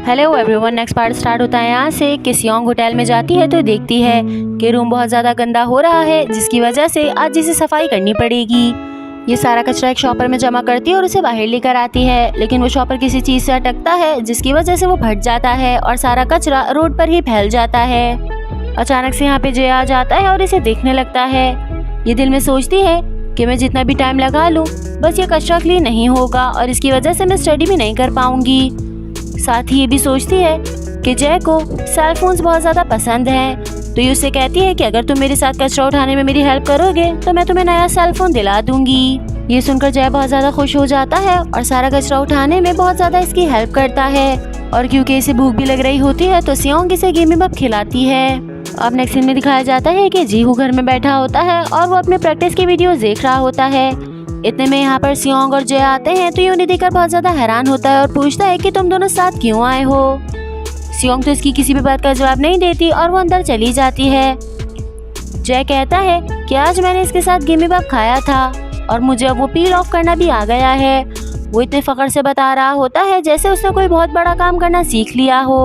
Hello everyone, next part start होता है यहाँ से कि सियोंग होटल में जाती है तो देखती है कि रूम बहुत ज़्यादा गंदा हो रहा है, जिसकी वजह से आज इसे सफाई करनी पड़ेगी। ये सारा कचरा एक शॉपर में जमा करती है और उसे बाहर लेकर आती है, लेकिन वो शॉपर किसी चीज़ से अटकता है, जिसकी वजह से वो फट जाता है और सारा कचरा रोड पर ही फैल जाता है। अचानक से यहाँ पे जय आ जाता है और इसे देखने लगता है। ये दिल में सोचती है कि मैं जितना भी टाइम लगा लूँ बस ये कचरा क्लीन नहीं होगा और इसकी वजह से मैं स्टडी भी नहीं कर पाऊंगी। साथ ही ये भी सोचती है कि जय को सेल फोन्स बहुत ज़्यादा पसंद हैं, तो ये उससे कहती है कि अगर तुम मेरे साथ कचरा उठाने में मेरी हेल्प करोगे तो मैं तुम्हें नया सेल फोन दिला दूंगी। ये सुनकर जय बहुत ज़्यादा खुश हो जाता है और सारा कचरा उठाने में बहुत ज़्यादा इसकी हेल्प करता है। और क्योंकि इसे भूख भी लग रही होती है तो सियोंग इसे गिमी-बप खिलाती है। अब नेक्स्ट सीन में दिखाया जाता है कि जीहू घर में बैठा होता है और वो अपने प्रैक्टिस की वीडियोस देख रहा होता है। इतने में यहाँ पर सियोंग और जय आते हैं तो ये उन्हें देखकर बहुत ज़्यादा हैरान होता है और पूछता है कि तुम दोनों साथ क्यों आए हो। सियोंग तो इसकी किसी भी बात का जवाब नहीं देती और वो अंदर चली जाती है। जय कहता है कि आज मैंने इसके साथ गिमी-बप खाया था और मुझे अब वो पील ऑफ करना भी आ गया है। वो इतने फख्र से बता रहा होता है जैसे उसने कोई बहुत बड़ा काम करना सीख लिया हो।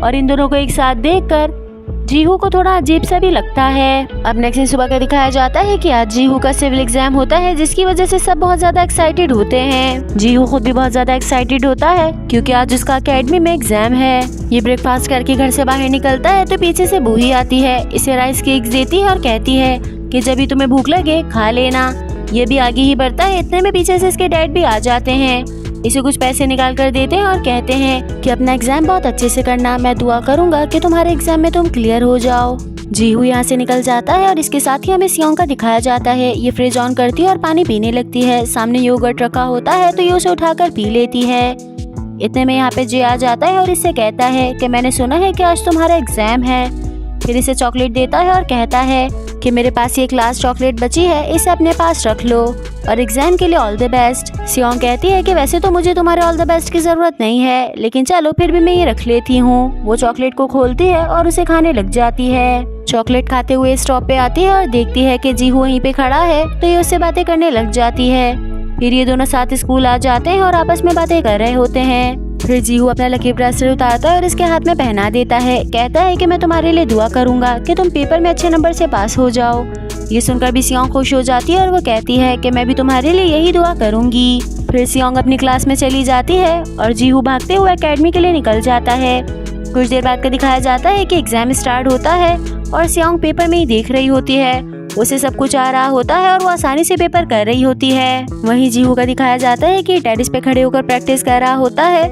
और इन दोनों को एक साथ देखकर जीहू को थोड़ा अजीब सा भी लगता है। अब नेक्स्ट दिन सुबह का दिखाया जाता है कि आज जीहू का सिविल एग्जाम होता है, जिसकी वजह से सब बहुत ज्यादा एक्साइटेड होते हैं। जीहू खुद भी बहुत ज्यादा एक्साइटेड होता है क्योंकि आज उसका अकेडमी में एग्जाम है। ये ब्रेकफास्ट करके घर से बाहर निकलता है तो पीछे से बूही आती है, इसे राइस केक्स देती है और कहती है कि जब भी तुम्हें भूख लगे खा लेना। ये भी आगे ही बढ़ता है। इतने में पीछे से इसके डैड भी आ जाते हैं, इसे कुछ पैसे निकाल कर देते हैं और कहते हैं कि अपना एग्जाम बहुत अच्छे से करना, मैं दुआ करूंगा कि तुम्हारे एग्जाम में तुम क्लियर हो जाओ। जीहू यहाँ से निकल जाता है और इसके साथ ही हमें सियोंग का दिखाया जाता है। ये फ्रिज ऑन करती है और पानी पीने लगती है। सामने योगर्ट रखा होता है तो ये उसे उठाकर पी लेती है। इतने में यहाँ पे जय आ जाता है और इससे कहता है कि मैंने सुना है कि आज तुम्हारा एग्जाम है। फिर इसे चॉकलेट देता है और कहता है कि मेरे पास एक लास्ट चॉकलेट बची है, इसे अपने पास रख लो और एग्जाम के लिए ऑल द बेस्ट। सियोंग कहती है कि वैसे तो मुझे तुम्हारे ऑल द बेस्ट की जरूरत नहीं है, लेकिन चलो फिर भी मैं ये रख लेती हूँ। वो चॉकलेट को खोलती है और उसे खाने लग जाती है। चॉकलेट खाते हुए स्टॉप पे आती है और देखती है कि जीहू वहीं पे खड़ा है तो ये उससे बातें करने लग जाती है। फिर ये दोनों साथ स्कूल आ जाते हैं और आपस में बातें कर रहे होते हैं। फिर जीहू अपना लकी ब्रेसलेट उतारता है और इसके हाथ में पहना देता है। कहता है कि मैं तुम्हारे लिए दुआ करूंगा कि तुम पेपर में अच्छे नंबर से पास हो जाओ। ये सुनकर भी सियोंग खुश हो जाती है और वो कहती है कि मैं भी तुम्हारे लिए यही दुआ करूंगी। फिर सियोंग अपनी क्लास में चली जाती है और जीहू भागते हुए एकेडमी के लिए निकल जाता है। कुछ देर बाद का दिखाया जाता है कि एग्जाम स्टार्ट होता है और सियोंग पेपर में ही देख रही होती है। उसे सब कुछ आ रहा होता है और वो आसानी से पेपर कर रही होती है। वहीं जीहू का दिखाया जाता है कि टेरेस पे खड़े होकर प्रैक्टिस कर रहा होता है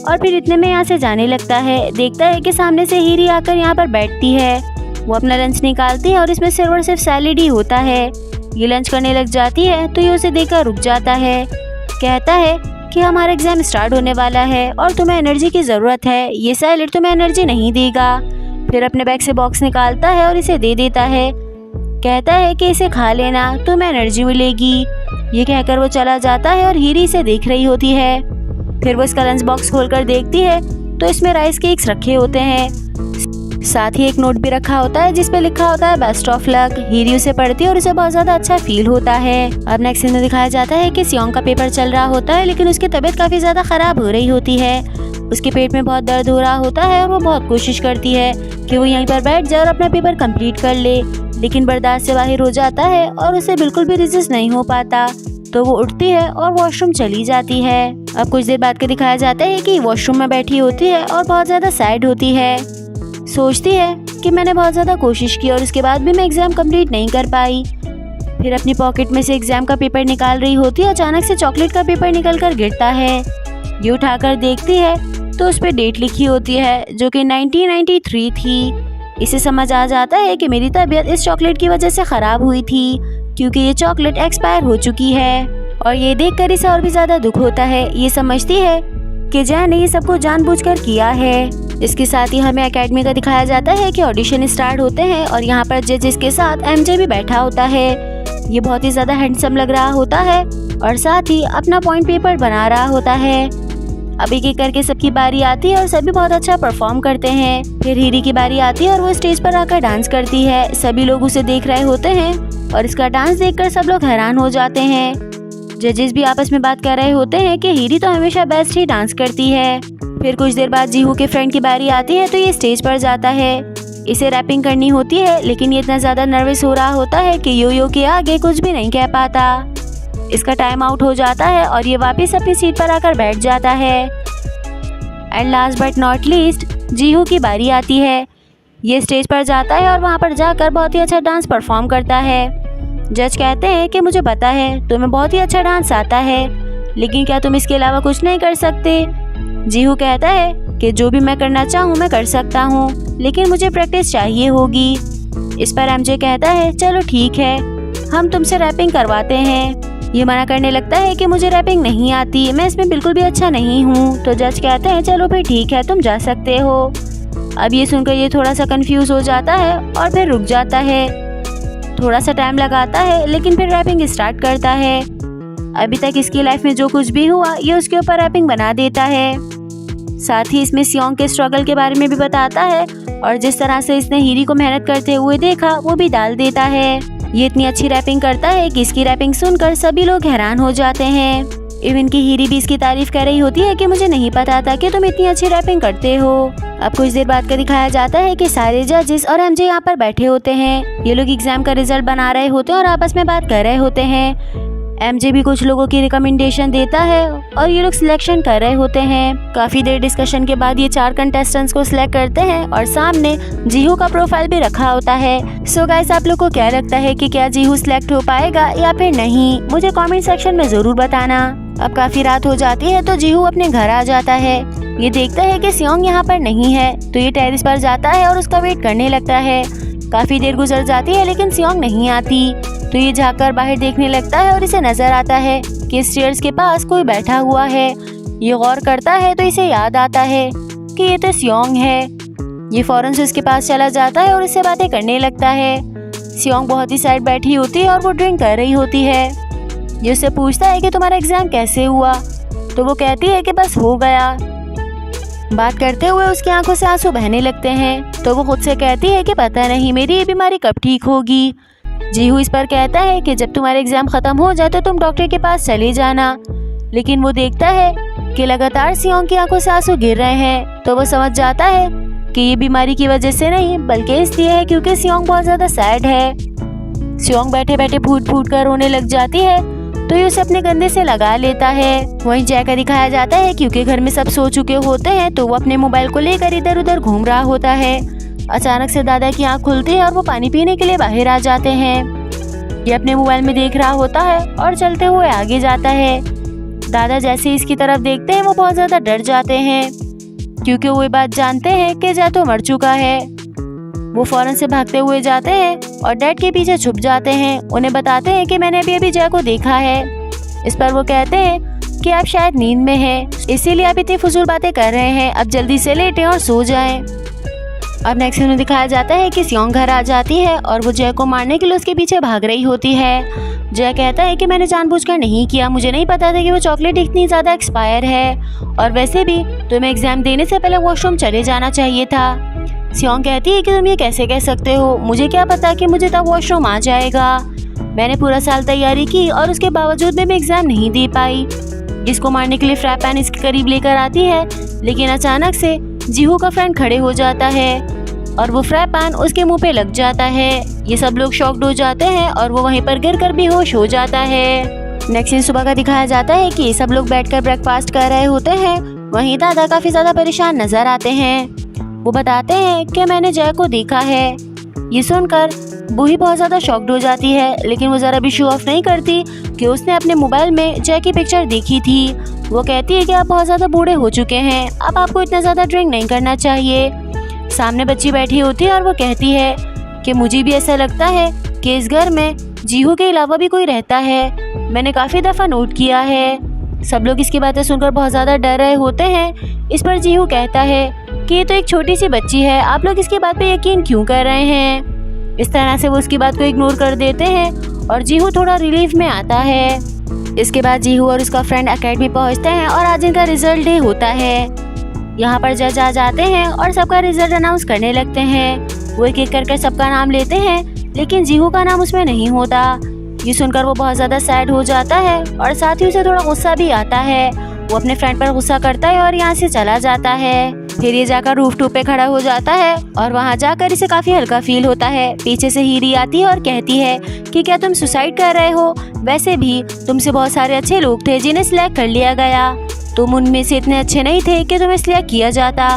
और फिर इतने में यहाँ से जाने लगता है। देखता है कि सामने से हीरी आकर यहाँ पर बैठती है। वो अपना लंच निकालती है और इसमें सिर्फ और सिर्फ सैलेड ही होता है। ये लंच करने लग जाती है तो ये उसे देखकर रुक जाता है। कहता है कि हमारा एग्जाम स्टार्ट होने वाला है और तुम्हें एनर्जी की ज़रूरत है, ये सैलेड तुम्हें एनर्जी नहीं देगा। फिर अपने बैग से बॉक्स निकालता है और इसे दे देता है। कहता है कि इसे खा लेना, तुम्हें एनर्जी मिलेगी। ये कहकर वो चला जाता है और हीरी इसे देख रही होती है। फिर वो इसका लंच बॉक्स खोलकर देखती है तो इसमें राइस केक्स रखे होते हैं। साथ ही एक नोट भी रखा होता है जिसपे लिखा होता है बेस्ट ऑफ लक। हीरी उसे पढ़ती है और उसे बहुत ज्यादा अच्छा फील होता है। अब नेक्स्ट सीन में दिखाया जाता है कि सियोंग का पेपर चल रहा होता है, लेकिन उसकी तबीयत काफी ज्यादा खराब हो रही होती है। उसके पेट में बहुत दर्द हो रहा होता है और वो बहुत कोशिश करती है कि वो यहीं पर बैठ जाए और अपना पेपर कंप्लीट कर ले, लेकिन बर्दाश्त से बाहर हो जाता है और उसे बिल्कुल भी रेजिस्ट नहीं हो पाता। तो वो उठती है और वॉशरूम चली जाती है। अब कुछ देर बाद के दिखाया जाता है कि वॉशरूम में बैठी होती है और बहुत ज़्यादा सैड होती है। सोचती है कि मैंने बहुत ज़्यादा कोशिश की और उसके बाद भी मैं एग्ज़ाम कंप्लीट नहीं कर पाई। फिर अपनी पॉकेट में से एग्ज़ाम का पेपर निकाल रही होती है। अचानक से चॉकलेट का पेपर निकल कर गिरता है। ये उठाकर देखती है तो उस पर डेट लिखी होती है जो कि 1993 थी। इसे समझ आ जाता है कि मेरी तबीयत इस चॉकलेट की वजह से ख़राब हुई थी क्योंकि ये चॉकलेट एक्सपायर हो चुकी है। और ये देखकर इसे और भी ज़्यादा दुख होता है। ये समझती है कि जय ने ये सब कुछ जानबूझकर किया है। इसके साथ ही हमें एकेडमी का दिखाया जाता है कि ऑडिशन स्टार्ट होते हैं और यहाँ पर जजेस के साथ एमजे भी बैठा होता है। ये बहुत ही ज़्यादा हैंडसम लग रहा होता है और साथ ही अपना पॉइंट पेपर बना रहा होता है। अब एक एक करके सबकी बारी आती है और सभी बहुत अच्छा परफॉर्म करते हैं। फिर हीरी की बारी आती है और वो स्टेज पर आकर डांस करती है। सभी लोग उसे देख रहे होते हैं और इसका डांस देखकर सब लोग हैरान हो जाते हैं। जजेस भी आपस में बात कर रहे होते हैं कि हीरी तो हमेशा बेस्ट ही डांस करती है। फिर कुछ देर बाद जीहू के फ्रेंड की बारी आती है तो ये स्टेज पर जाता है। इसे रैपिंग करनी होती है, लेकिन ये इतना ज़्यादा नर्वस हो रहा होता है कि यो के आगे कुछ भी नहीं कह पाता। इसका टाइम आउट हो जाता है और ये वापस अपनी सीट पर आकर बैठ जाता है। And last but not least जीहू की बारी आती है। ये स्टेज पर जाता है और वहाँ पर जाकर बहुत ही अच्छा डांस परफॉर्म करता है। जज कहते हैं कि मुझे पता है तुम्हें बहुत ही अच्छा डांस आता है, लेकिन क्या तुम इसके अलावा कुछ नहीं कर सकते? जीहू कहता है कि जो भी मैं करना चाहूँ मैं कर सकता हूँ, लेकिन मुझे प्रैक्टिस चाहिए होगी। इस पर एमजे कहता है चलो ठीक है, हम तुमसे रैपिंग करवाते हैं। ये मना करने लगता है कि मुझे रैपिंग नहीं आती, मैं इसमें बिल्कुल भी अच्छा नहीं हूँ। तो जज कहते हैं चलो फिर ठीक है, तुम जा सकते हो। अब ये सुनकर ये थोड़ा सा कंफ्यूज हो जाता है और फिर रुक जाता है। थोड़ा सा टाइम लगाता है, लेकिन फिर रैपिंग स्टार्ट करता है। अभी तक इसकी लाइफ में जो कुछ भी हुआ ये उसके ऊपर रैपिंग बना देता है। साथ ही इसमें सियोंग के स्ट्रगल के बारे में भी बताता है और जिस तरह से इसने हीरी को मेहनत करते हुए देखा वो भी डाल देता है। ये इतनी अच्छी रैपिंग करता है कि इसकी रैपिंग सुनकर सभी लोग हैरान हो जाते हैं। इवन की हीरी भी इसकी तारीफ कर रही होती है कि मुझे नहीं पता था कि तुम इतनी अच्छी रैपिंग करते हो। अब कुछ देर बाद का दिखाया जाता है कि सारे जजेस और एमजे यहाँ पर बैठे होते हैं। ये लोग एग्जाम का रिजल्ट बना रहे होते हैं और आपस में बात कर रहे होते हैं। एमजे भी कुछ लोगों की रिकमेंडेशन देता है और ये लोग सिलेक्शन कर रहे होते हैं। काफी देर डिस्कशन के बाद ये 4 कंटेस्टेंट्स को सिलेक्ट करते हैं और सामने जीहू का प्रोफाइल भी रखा होता है। सो गाइस, आप लोग को क्या लगता है कि क्या जीहू सिलेक्ट हो पाएगा या फिर नहीं? मुझे कमेंट सेक्शन में जरूर बताना। अब काफी रात हो जाती है तो जीहू अपने घर आ जाता है। ये देखता है कि सियोंग यहाँ पर नहीं है तो ये टेरेस पर जाता है और उसका वेट करने लगता है। काफी देर गुजर जाती है लेकिन सियोंग नहीं आती तो ये झाँककर बाहर देखने लगता है और इसे नजर आता है कि स्टेयर्स के पास कोई बैठा हुआ है। ये गौर करता है तो इसे याद आता है कि ये तो सियोंग है। ये फौरन से उसके पास चला जाता है और इससे बातें करने लगता है। सियोंग बहुत ही साइड बैठी होती है और वो ड्रिंक कर रही होती है। ये उससे पूछता है कि तुम्हारा एग्जाम कैसे हुआ, तो वो कहती है कि बस हो गया। बात करते हुए उसकी आंखों से आंसू बहने लगते हैं तो वो खुद से कहती है कि पता नहीं मेरी ये बीमारी कब ठीक होगी। जीहू इस पर कहता है कि जब तुम्हारा एग्जाम खत्म हो जाए तो तुम डॉक्टर के पास चले जाना, लेकिन वो देखता है कि लगातार सियोंग की आंखों से आंसू गिर रहे हैं तो वो समझ जाता है कि ये बीमारी की वजह से नहीं बल्कि इसलिए है क्योंकि सियोंग बहुत ज्यादा सैड है। सियोंग बैठे बैठे फूट फूट कर रोने लग जाती है तो ये उसे अपने कंधे से लगा लेता है। वहीं जय का दिखाया जाता है क्योंकि घर में सब सो चुके होते हैं तो वो अपने मोबाइल को लेकर इधर उधर घूम रहा होता है। अचानक से दादा की आंख खुलती है और वो पानी पीने के लिए बाहर आ जाते हैं। ये अपने मोबाइल में देख रहा होता है और चलते हुए आगे जाता है। दादा जैसे ही इसकी तरफ देखते हैं वो बहुत ज्यादा डर जाते हैं क्योंकि वो ये बात जानते हैं कि जय तो मर चुका है। वो फौरन से भागते हुए जाते हैं और डैड के पीछे छुप जाते हैं। उन्हें बताते हैं कि मैंने अभी जय को देखा है। इस पर वो कहते हैं कि आप शायद नींद में हैं, इसीलिए आप इतनी फजूल बातें कर रहे हैं। अब जल्दी से लेटें और सो जाएं। अब नेक्स्ट सीन में दिखाया जाता है कि सियोंग घर आ जाती है और वो जय को मारने के लिए उसके पीछे भाग रही होती है। जय कहता है कि मैंने जानबूझकर नहीं किया, मुझे नहीं पता था कि वो चॉकलेट इतनी ज़्यादा एक्सपायर है, और वैसे भी तुम्हें एग्जाम देने से पहले वॉशरूम चले जाना चाहिए था। सियोंग कहती है कि तुम ये कैसे कह सकते हो, मुझे क्या पता कि मुझे तब वॉशरूम आ जाएगा। मैंने पूरा साल तैयारी की और उसके बावजूद मैं एग्जाम नहीं दे पाई। इसको मारने के लिए फ्राई पैन इसके करीब लेकर आती है, लेकिन अचानक से जीहू का फ्रेंड खड़े हो जाता है और वो फ्राई पैन उसके मुंह पे लग जाता है। ये सब लोग शॉक्ड हो जाते हैं और वो वहीं पर गिरकर बेहोश हो जाता है। नेक्स्ट दिन सुबह का दिखाया जाता है कि सब लोग बैठकर ब्रेकफास्ट कर रहे होते हैं। वहीं दादा काफी ज्यादा परेशान नजर आते हैं। वो बताते हैं कि मैंने जय को देखा है। ये सुनकर बूही बहुत ज़्यादा शॉक्ड हो जाती है, लेकिन वो ज़रा भी शो ऑफ नहीं करती कि उसने अपने मोबाइल में जय की पिक्चर देखी थी। वो कहती है कि आप बहुत ज़्यादा बूढ़े हो चुके हैं, अब आपको इतना ज़्यादा ड्रिंक नहीं करना चाहिए। सामने बच्ची बैठी होती है और वो कहती है कि मुझे भी ऐसा लगता है कि इस घर में जीहू के अलावा भी कोई रहता है, मैंने काफ़ी दफ़ा नोट किया है। सब लोग इसकी बातें सुनकर बहुत ज़्यादा डर रहे होते हैं। इस पर जीहू कहता है कि ये तो एक छोटी सी बच्ची है, आप लोग इसकी बात पे यकीन क्यों कर रहे हैं। इस तरह से वो उसकी बात को इग्नोर कर देते हैं और जीहू थोड़ा रिलीफ में आता है। इसके बाद जीहू और उसका फ्रेंड एकेडमी पहुंचते हैं और आज इनका रिजल्ट डे होता है। यहाँ पर जज आ जाते हैं और सबका रिजल्ट अनाउंस करने लगते हैं। वो एक एक करके सबका नाम लेते हैं, लेकिन जीहू का नाम उसमें नहीं होता। ये सुनकर वो बहुत ज़्यादा सैड हो जाता है और साथ ही उसे थोड़ा गुस्सा भी आता है। वो अपने फ्रेंड पर गुस्सा करता है और यहाँ से चला जाता है। फिर ये जाकर रूफ टॉप पे खड़ा हो जाता है और वहाँ जाकर इसे काफ़ी हल्का फील होता है। पीछे से हीरी आती है और कहती है कि क्या तुम सुसाइड कर रहे हो? वैसे भी तुमसे बहुत सारे अच्छे लोग थे जिन्हें सिलेक्ट कर लिया गया, तुम उनमें से इतने अच्छे नहीं थे कि तुम्हें सिलेक्ट किया जाता।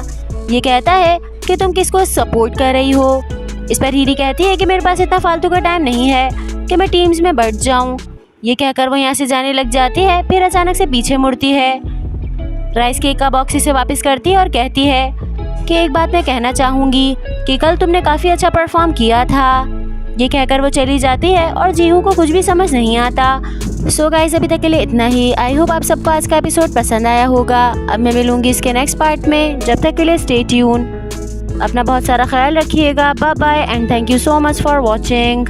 ये कहता है कि तुम किसको सपोर्ट कर रही हो? इस पर हीरी कहती है कि मेरे पास इतना फालतू का टाइम नहीं है कि मैं टीम्स में बढ़ जाऊं। ये कहकर वो यहाँ से जाने लग जाती है। फिर अचानक से पीछे मुड़ती है, राइस केक का बॉक्स इसे वापस करती है और कहती है कि एक बात मैं कहना चाहूँगी कि कल तुमने काफ़ी अच्छा परफॉर्म किया था। ये कहकर वो चली जाती है और जीहू को कुछ भी समझ नहीं आता। सो गाइस, अभी तक के लिए इतना ही। आई होप आप सबको आज का एपिसोड पसंद आया होगा। अब मैं मिलूंगी इसके नेक्स्ट पार्ट में। जब तक के लिए स्टे ट्यून, अपना बहुत सारा ख्याल रखिएगा। Bye bye and thank you so much for watching.